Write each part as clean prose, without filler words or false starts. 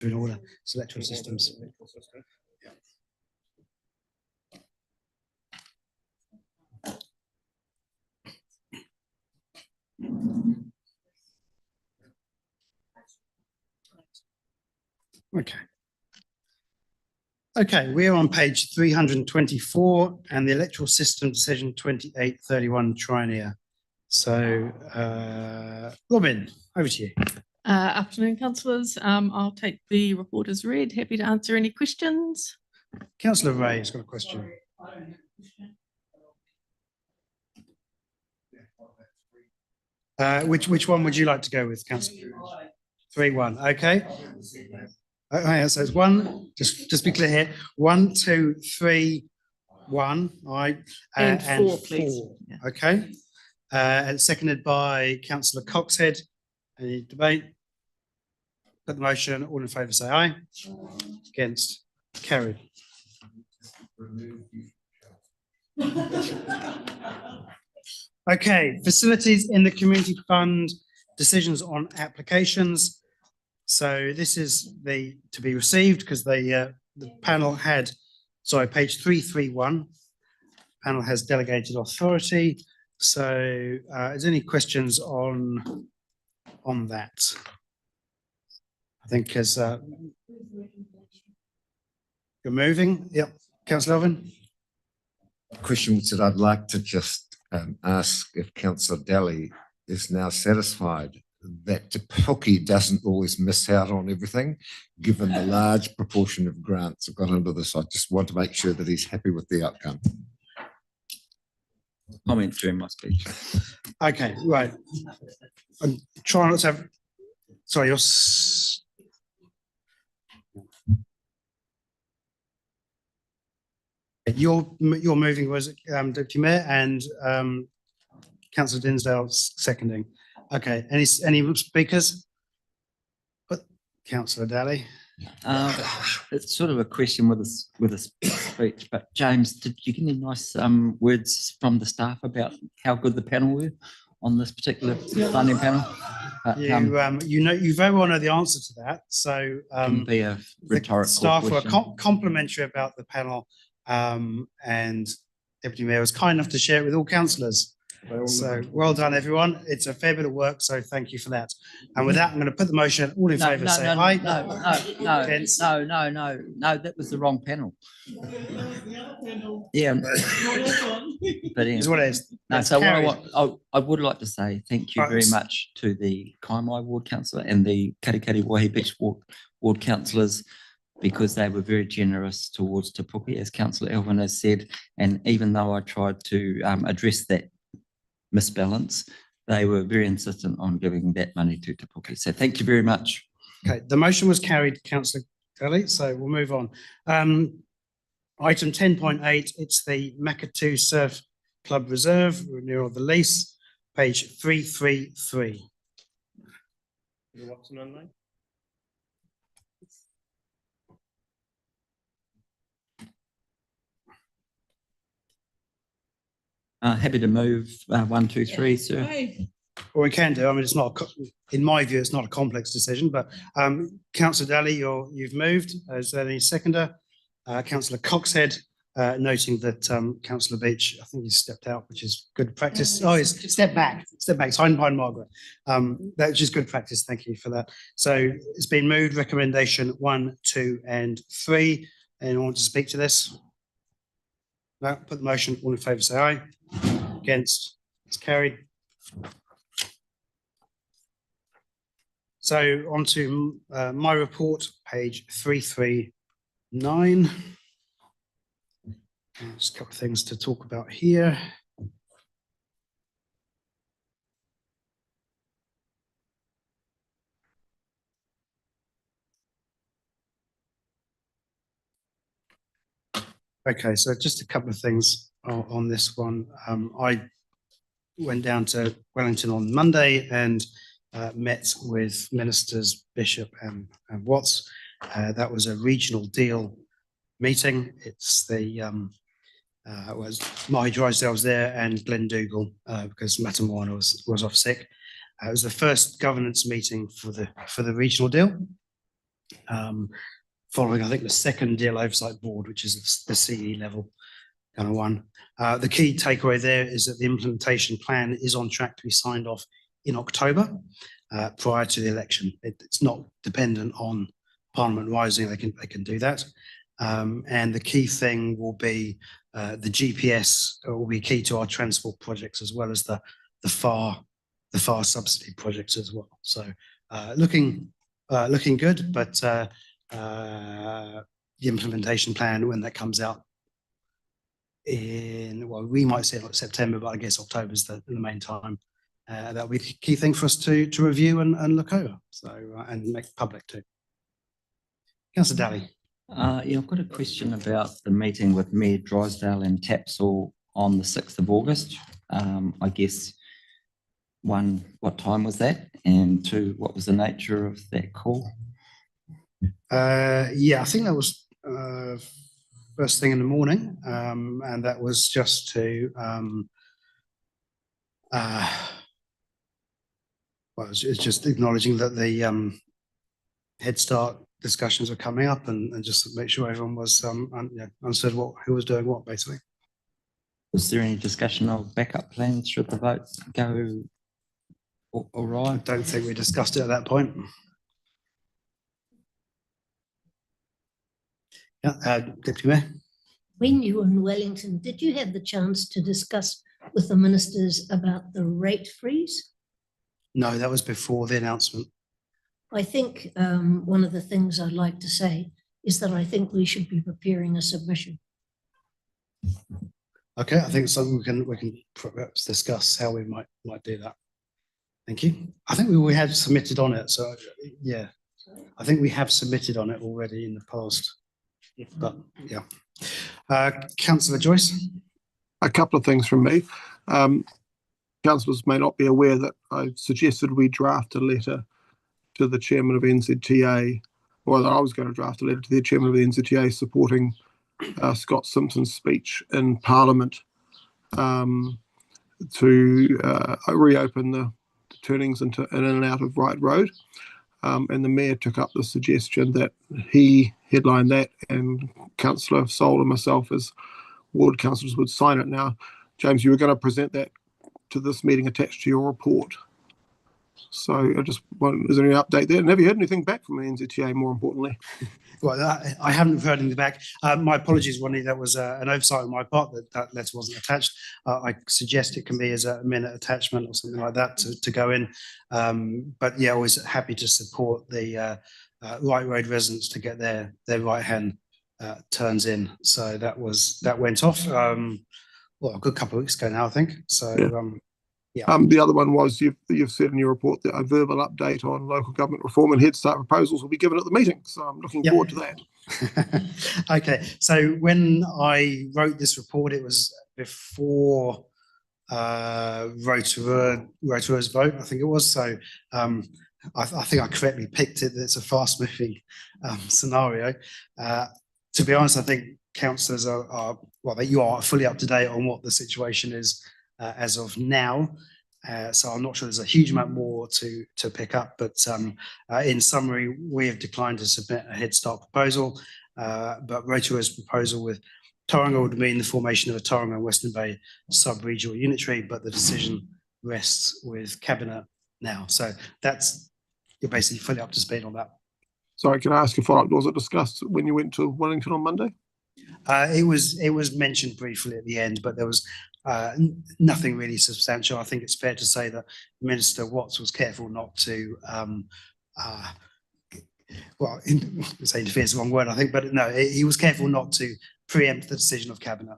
in order. Electoral systems. Okay. Okay, we're on page 324 and the electoral system decision 2831 Triennial. So, Robin, over to you. Afternoon, councillors. I'll take the report as read. Happy to answer any questions. Councillor Ray has got a question. Which one would you like to go with, Councillor? 3-1. Okay. So it's one. Just be clear here. 1, 2, 3, 1. All right. And 4, please. 4. Yeah. Okay. And seconded by Councillor Coxhead. Any debate? Put the motion. All in favour, say aye. Against. Carried. Okay, facilities in the community fund, decisions on applications. So this is to be received because the panel had, sorry, page 331. Panel has delegated authority. So is there any questions on that? I think as you're moving. Yep, Councillor Elvin. Question which I'd like to just ask if Councillor Daly is now satisfied that Te Puke doesn't always miss out on everything, given the large proportion of grants that got into this. I just want to make sure that he's happy with the outcome. Comment during my speech. Okay, right. I'm trying not to have. Sorry, you're moving, was it, Deputy Mayor, and Councillor Dinsdale seconding. Okay, any speakers? But Councillor Daly. It's sort of a question with a speech, but James, did you get any nice words from the staff about how good the panel were on this particular funding panel? You very well know the answer to that. So can be a rhetorical the staff question. were complimentary about the panel, and Deputy Mayor was kind enough to share it with all councillors. So well done, everyone. It's a fair bit of work, so thank you for that. And with that, I'm going to put the motion. All in favour, say aye. No, that was the wrong panel. Yeah. But Is what it is. No, so I would like to say thank you very much to the Kaimai Ward Councillor and the Katikati Waihi Beach Ward Councillors, because they were very generous towards Te Puke, as Councillor Elvin has said. And even though I tried to address that misbalance, they were very insistent on giving that money to Te Puke. So thank you very much. Okay, the motion was carried, Councillor Daly, so we'll move on. Item 10.8, it's the Makatu Surf Club Reserve, renewal of the lease, page 333. Watson online. Happy to move 1, 2, 3, sir. Well, we can do. I mean, it's not, in my view, it's not a complex decision, but Councillor Daly, you've moved. Is there any seconder? Councillor Coxhead, noting that Councillor Beach, I think he's stepped out, which is good practice. Oh, he's stepped back, signed by Margaret. Which is good practice. Thank you for that. So it's been moved. Recommendation 1, 2, and 3. Anyone want to speak to this? No, put the motion. All in favour, say aye. Against, it's carried. So on to my report, page 339. Just a couple of things to talk about here. Okay, so just a couple of things on this one. I went down to Wellington on Monday and met with Ministers Bishop and Watts. That was a regional deal meeting. It's the was Mahi Drysdale was there and Glenn Dougal because Matamoana was off sick. It was the first governance meeting for the regional deal. Following, I think, the second deal oversight board, which is the CE level kind of one. The key takeaway there is that the implementation plan is on track to be signed off in October prior to the election. It's not dependent on Parliament rising; they can do that. And the key thing will be the GPS will be key to our transport projects as well as the FAR subsidy projects as well. So looking good, but the implementation plan when that comes out we might say like September, but I guess October is the main time. That'll be the key thing for us to review and look over. So and make public too. Councillor Daly. Yeah, I've got a question about the meeting with Mayor Drysdale and Tapsell on the 6th of August. I guess one, what time was that? And two, what was the nature of that call? Yeah, I think that was first thing in the morning, and that was just to well, it's just acknowledging that the Head Start discussions are coming up, and just to make sure everyone was understood who was doing what, basically. Was there any discussion of backup plans should the vote go all right? I don't think we discussed it at that point. Yeah, Deputy Mayor. When you were in Wellington, did you have the chance to discuss with the ministers about the rate freeze? No, that was before the announcement. I think one of the things I'd like to say is that I think we should be preparing a submission. Okay, I think something we can perhaps discuss how we might do that. Thank you. I think we had submitted on it, so yeah, I think we have submitted on it already in the past. But yeah, Councillor Joyce. A couple of things from me. Councillors may not be aware that I suggested we draft a letter to the chairman of NZTA, or that I was going to draft a letter to the chairman of the NZTA supporting Scott Simpson's speech in Parliament to reopen the turnings in and out of Wright Road. And the mayor took up the suggestion that he headline that, and Councillor Soul and myself as ward councillors would sign it. Now, James, you were going to present that to this meeting attached to your report. So I just wonder, is there any update there? And have you heard anything back from the NZTA, more importantly? Well, I haven't heard anything back. My apologies, Ronnie, that was an oversight on my part that letter wasn't attached. I suggest it can be as a minute attachment or something like that to go in. But yeah, always happy to support the Wright Road residents to get their right hand turns in. So that went off well, a good couple of weeks ago now, I think. So yeah. The other one was you've said in your report that a verbal update on local government reform and Head Start proposals will be given at the meeting. So I'm looking forward to that. Okay, so when I wrote this report, it was before Rotorua's vote, I think it was. So I think I correctly picked it. It's a fast-moving scenario. To be honest, I think councillors are you are fully up to date on what the situation is as of now. So I'm not sure there's a huge amount more to pick up, but in summary, we have declined to submit a Head Start proposal, but Rotorua's proposal with Tauranga would mean the formation of a Tauranga and Western Bay sub-regional unitary, but the decision rests with Cabinet now. So you're basically fully up to speed on that. Sorry, can I ask a follow-up? Was it discussed when you went to Wellington on Monday? It was mentioned briefly at the end, but there was nothing really substantial. I think it's fair to say that Minister Watts was careful not to, interfere is the wrong word, I think, but no, he was careful not to preempt the decision of Cabinet.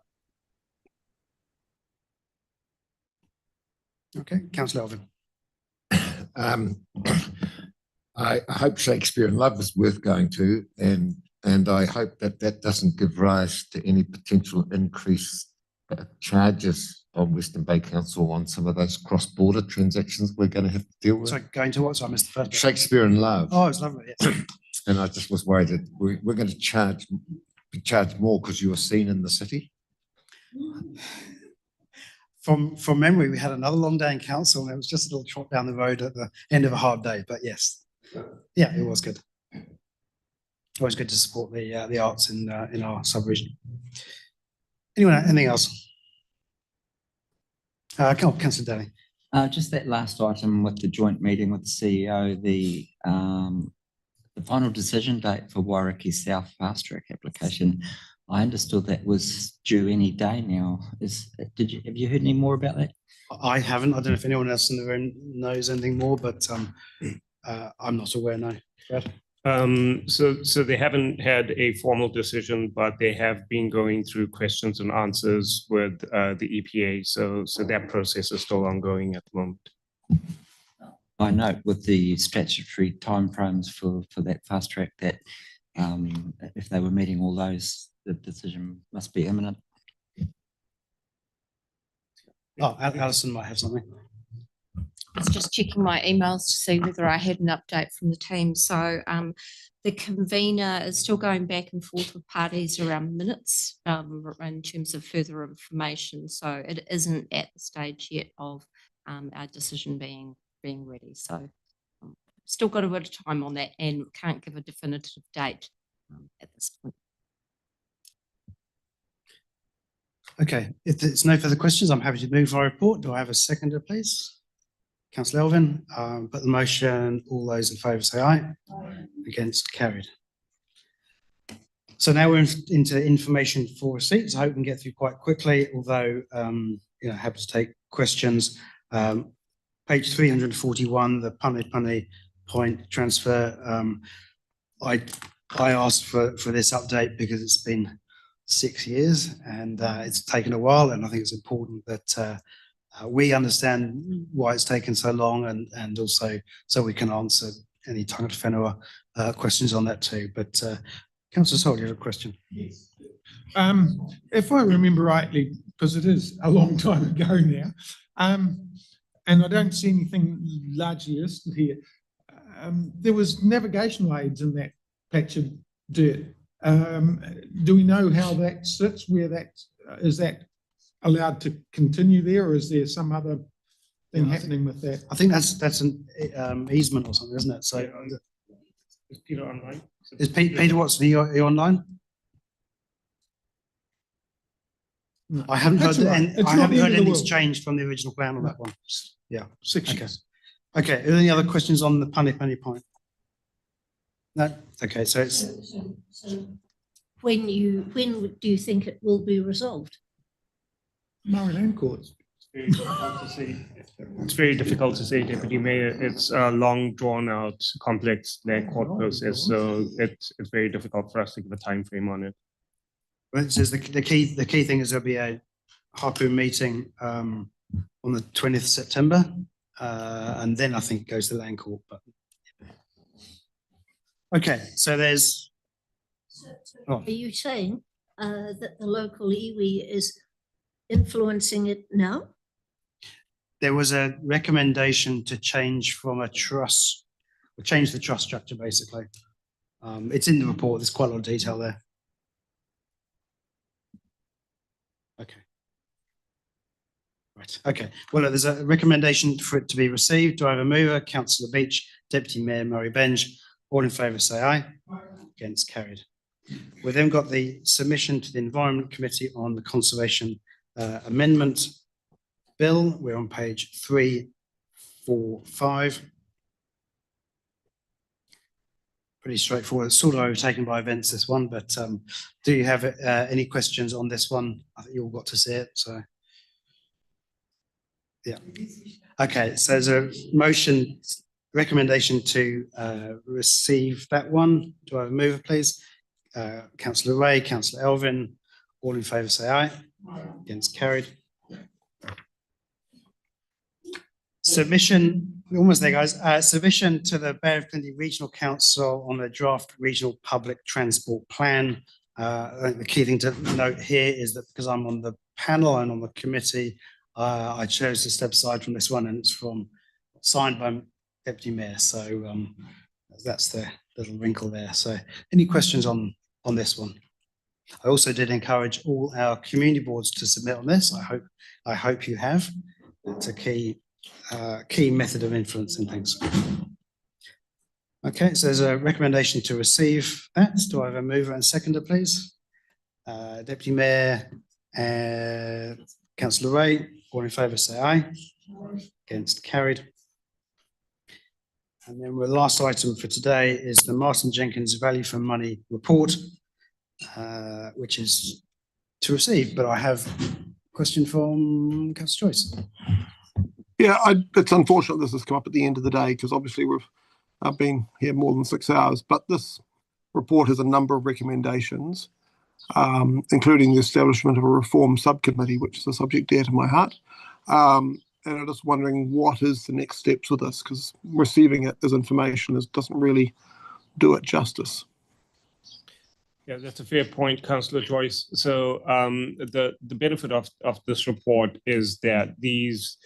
Okay, Councillor Elvin. I hope Shakespeare in Love is worth going to, and I hope that doesn't give rise to any potential increased charges on Western Bay Council on some of those cross-border transactions we're going to have to deal with. Sorry, going to what? So I missed the first bit. Shakespeare in Love. Oh, it's lovely. Yes. And I just was worried that we're going to be charged more because you were seen in the city. From memory, we had another long day in council, and it was just a little trot down the road at the end of a hard day. But yes, yeah, it was good. Always good to support the arts in our sub-region. Anyone, anything else? Councillor Daly. Just that last item with the joint meeting with the CEO, the final decision date for Wairiki South fast track application. I understood that was due any day now. Have you heard any more about that? I haven't. I don't know if anyone else in the room knows anything more, but I'm not aware, no. Brad? So they haven't had a formal decision, but they have been going through questions and answers with the EPA. So that process is still ongoing at the moment. I note with the statutory timeframes for that fast track that if they were meeting all those, the decision must be imminent. Oh, Alison might have something. I was just checking my emails to see whether I had an update from the team. So the convener is still going back and forth with parties around minutes in terms of further information. So it isn't at the stage yet of our decision being ready. So still got a bit of time on that and can't give a definitive date at this point. Okay, if there's no further questions, I'm happy to move our report. Do I have a seconder, please? Councillor Elvin, put the motion. All those in favour say aye. Aye. Against, carried. So now we're into information for receipts. I hope we can get through quite quickly, although happy to take questions. Page 341, the Punny Point transfer. I asked for this update because it's been 6 years and it's taken a while, and I think it's important that we understand why it's taken so long, and also so we can answer any tangata whenua questions on that too. But Councillor Sole, you have a question? Yes. If I remember rightly, because it is a long time ago now, and I don't see anything largely listed here, there was navigational aids in that patch of dirt. Do we know how that sits, where that, is that allowed to continue there, or is there some other thing happening with that? I think that's an easement or something, isn't it? So Is Peter online? is Peter Watson, are you online? No. I haven't heard That's all right. and It's I not haven't the heard end of the anything's world. changed from the original plan on that one. Yeah. 6 Okay. years. Okay, are there any other questions on the Punny Point? No? Okay, so it's So when do you think it will be resolved? Murray Land Courts. It's very difficult to say, Deputy Mayor. It's a long, drawn-out, complex land court process, so it's very difficult for us to give a time frame on it. well, it says the key thing is there'll be a Harpoon meeting on the 20th September, and then I think it goes to land court. But okay, so there's. Oh. Are you saying that the local iwi is influencing it now? There was a recommendation to change from a trust, or change the trust structure basically. It's in the report. There's quite a lot of detail there. Okay. Right. Okay. Well, there's a recommendation for it to be received. Do I have a mover? Councillor Beach, Deputy Mayor Murray Benge. All in favour say aye. Aye. Against, carried. We've then got the submission to the Environment Committee on the Conservation Amendment Bill. We're on page 345. Pretty straightforward. It's sort of overtaken by events, this one, but do you have any questions on this one? I think you all got to see it, so. Yeah. Okay, so there's a motion, recommendation to receive that one. Do I have a mover, please? Councillor Ray, Councillor Elvin, all in favour say aye. Aye. Against, carried. Submission, we're almost there, guys. Submission to the Bay of Plenty Regional Council on the draft regional public transport plan. I think the key thing to note here is that because I'm on the panel and on the committee, I chose to step aside from this one, and it's signed by Deputy Mayor. So that's the little wrinkle there. So any questions on this one? I also did encourage all our community boards to submit on this. I hope you have. It's a key method of influencing things. Okay, so there's a recommendation to receive that. Do I have a mover and seconder, please? Deputy Mayor, Councillor Ray, all in favour, say aye. Against, carried. And then the last item for today is the Martin Jenkins Value for Money report, which is to receive, but I have a question from Councillor Joyce. Yeah, it's unfortunate this has come up at the end of the day because obviously I've been here more than 6 hours, but this report has a number of recommendations, including the establishment of a reform subcommittee, which is a subject dear to my heart. And I'm just wondering what is the next steps with this, because receiving it as information doesn't really do it justice. Yeah, that's a fair point, Councillor Joyce. So the benefit of this report is that these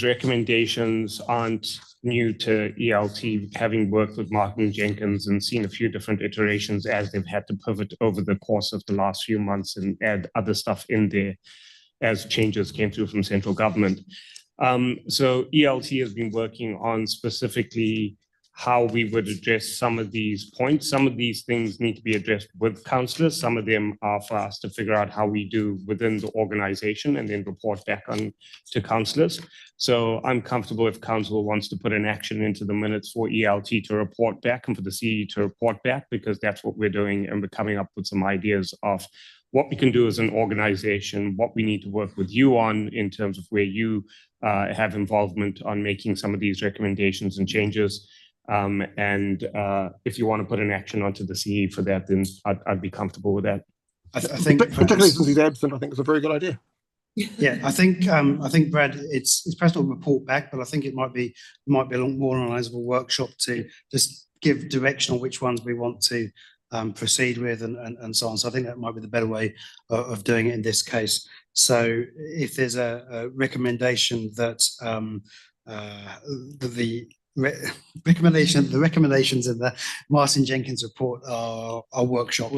recommendations aren't new to ELT, having worked with Martin Jenkins and seen a few different iterations as they've had to pivot over the course of the last few months and add other stuff in there as changes came through from central government. So ELT has been working on specifically how we would address some of these points. Some of these things need to be addressed with councillors. Some of them are for us to figure out how we do within the organization and then report back on to councillors. So I'm comfortable if council wants to put an action into the minutes for ELT to report back and for the CE to report back, because that's what we're doing, and we're coming up with some ideas of what we can do as an organization, what we need to work with you on in terms of where you have involvement on making some of these recommendations and changes. If you want to put an action onto the CE for that, then I'd be comfortable with that. I think Particularly since he's absent, I think it's a very good idea. Yeah, I think Brad, it's perhaps not a report back, but I think it might be a lot more organisable workshop to just give direction on which ones we want to proceed with and so on. So I think that might be the better way of doing it in this case. So if there's a recommendation that the recommendations in the Martin Jenkins report are workshopped.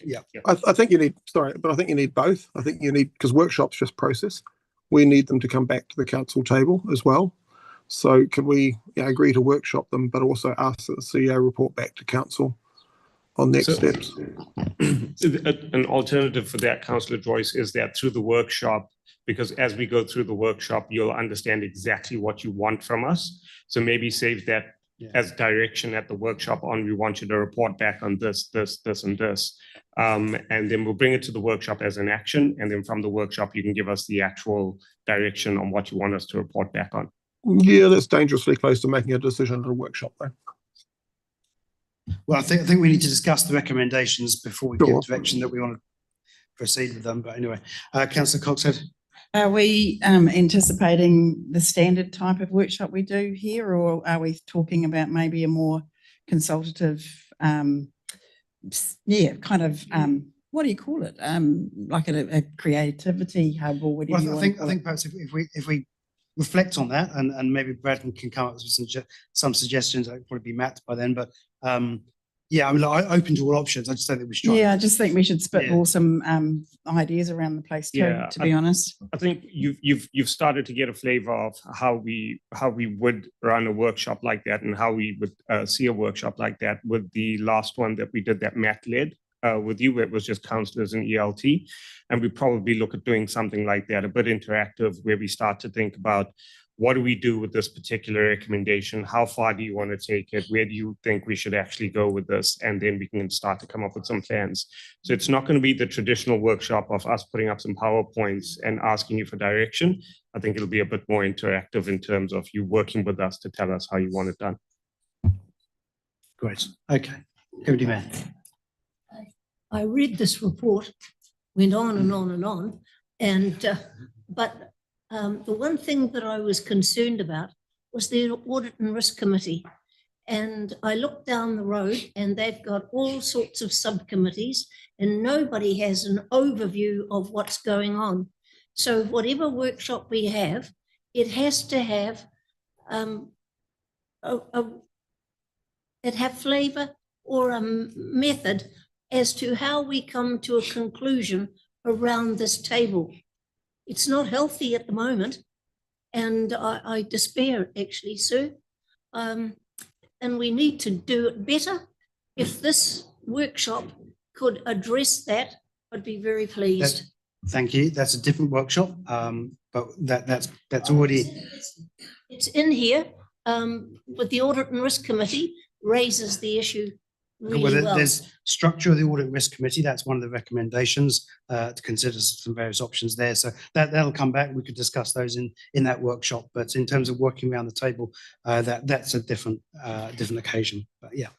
Yeah. I think you need, sorry, but I think you need both. I think you need, because workshops just process. We need them to come back to the council table as well. So can we agree to workshop them, but also ask that the CEO report back to council on next steps? An alternative for that, Councillor Joyce, is that through the workshop, because as we go through the workshop, you'll understand exactly what you want from us. So maybe save that as direction at the workshop on, we want you to report back on this, and this. And then we'll bring it to the workshop as an action. And then from the workshop, you can give us the actual direction on what you want us to report back on. Yeah, that's dangerously close to making a decision at a workshop, though. Well, I think we need to discuss the recommendations before we give direction that we want to proceed with them. But anyway, Councillor Coxhead. Are we anticipating the standard type of workshop we do here, or are we talking about maybe a more consultative, kind of, what do you call it? Like a creativity hub or whatever. Well, I think perhaps if we reflect on that, and maybe Brad can come up with some suggestions that will probably be mapped by then. But yeah, I'm open to all options. I just don't think we should. Yeah, I just think we should spitball some ideas around the place too. To be honest, I think you've started to get a flavour of how we would run a workshop like that, and how we would see a workshop like that with the last one that we did that Matt led with you, where it was just councillors and ELT. And we probably look at doing something like that, a bit interactive, where we start to think about what do we do with this particular recommendation? How far do you want to take it? Where do you think we should actually go with this? And then we can start to come up with some plans. So it's not going to be the traditional workshop of us putting up some PowerPoints and asking you for direction. I think it'll be a bit more interactive in terms of you working with us to tell us how you want it done. Great. Okay. Deputy Mayor. I read this report, went on and on and on, but the one thing that I was concerned about was the Audit and Risk Committee. And I looked down the road and they've got all sorts of subcommittees and nobody has an overview of what's going on. So whatever workshop we have, it has to have flavour or a method as to how we come to a conclusion around this table. It's not healthy at the moment, and I despair, actually, sir. and we need to do it better. If this workshop could address that, I'd be very pleased. Thank you. That's a different workshop, but that's already, It's in here, but the Audit and Risk Committee raises the issue really well. there's structure of the Audit and Risk Committee. That's one of the recommendations to consider some various options there. So that'll come back. We could discuss those in that workshop. But in terms of working around the table, that's a different occasion. But yeah.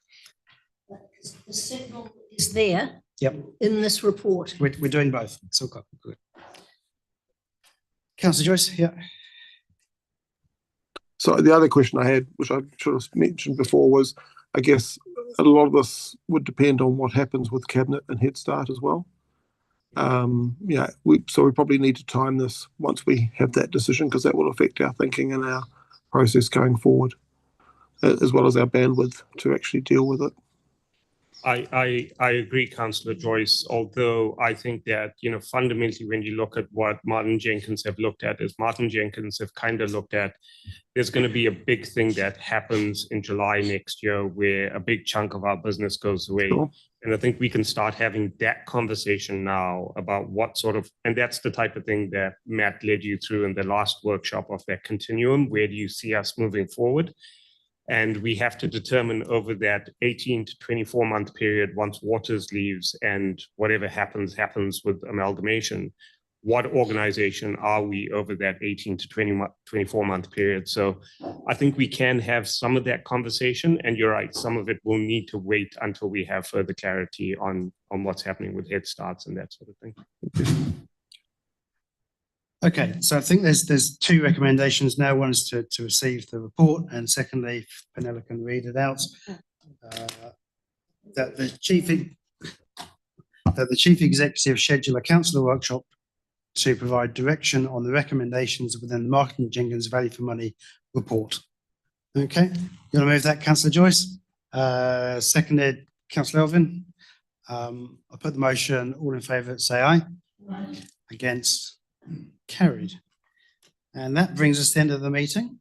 The signal is there. Yep. In this report. We're doing both. So good. Councillor Joyce, yeah. So the other question I had, which I should have mentioned before, was I guess a lot of this would depend on what happens with Cabinet and Head Start as well. We probably need to time this once we have that decision, because that will affect our thinking and our process going forward, as well as our bandwidth to actually deal with it. I agree, Councillor Joyce, although I think that, fundamentally, when you look at what Martin Jenkins have looked at, is Martin Jenkins have kind of looked at, there's going to be a big thing that happens in July next year where a big chunk of our business goes away. Sure. And I think we can start having that conversation now about what sort of, and that's the type of thing that Matt led you through in the last workshop of that continuum. Where do you see us moving forward? And we have to determine over that 18 to 24 month period, once Waters leaves and whatever happens with amalgamation, what organization are we over that 18 to 24 month period? So I think we can have some of that conversation, and you're right, some of it will need to wait until we have further clarity on what's happening with Head Starts and that sort of thing. Okay, so I think there's two recommendations now. One is to receive the report, and secondly, Penella can read it out. That the chief executive schedule a councillor workshop to provide direction on the recommendations within the Martin Jenkins Value for Money report. Okay, you want to move that, Councillor Joyce? Seconded, Councillor Elvin. I'll put the motion. All in favour, say aye. Aye. Against? Carried. And that brings us to the end of the meeting.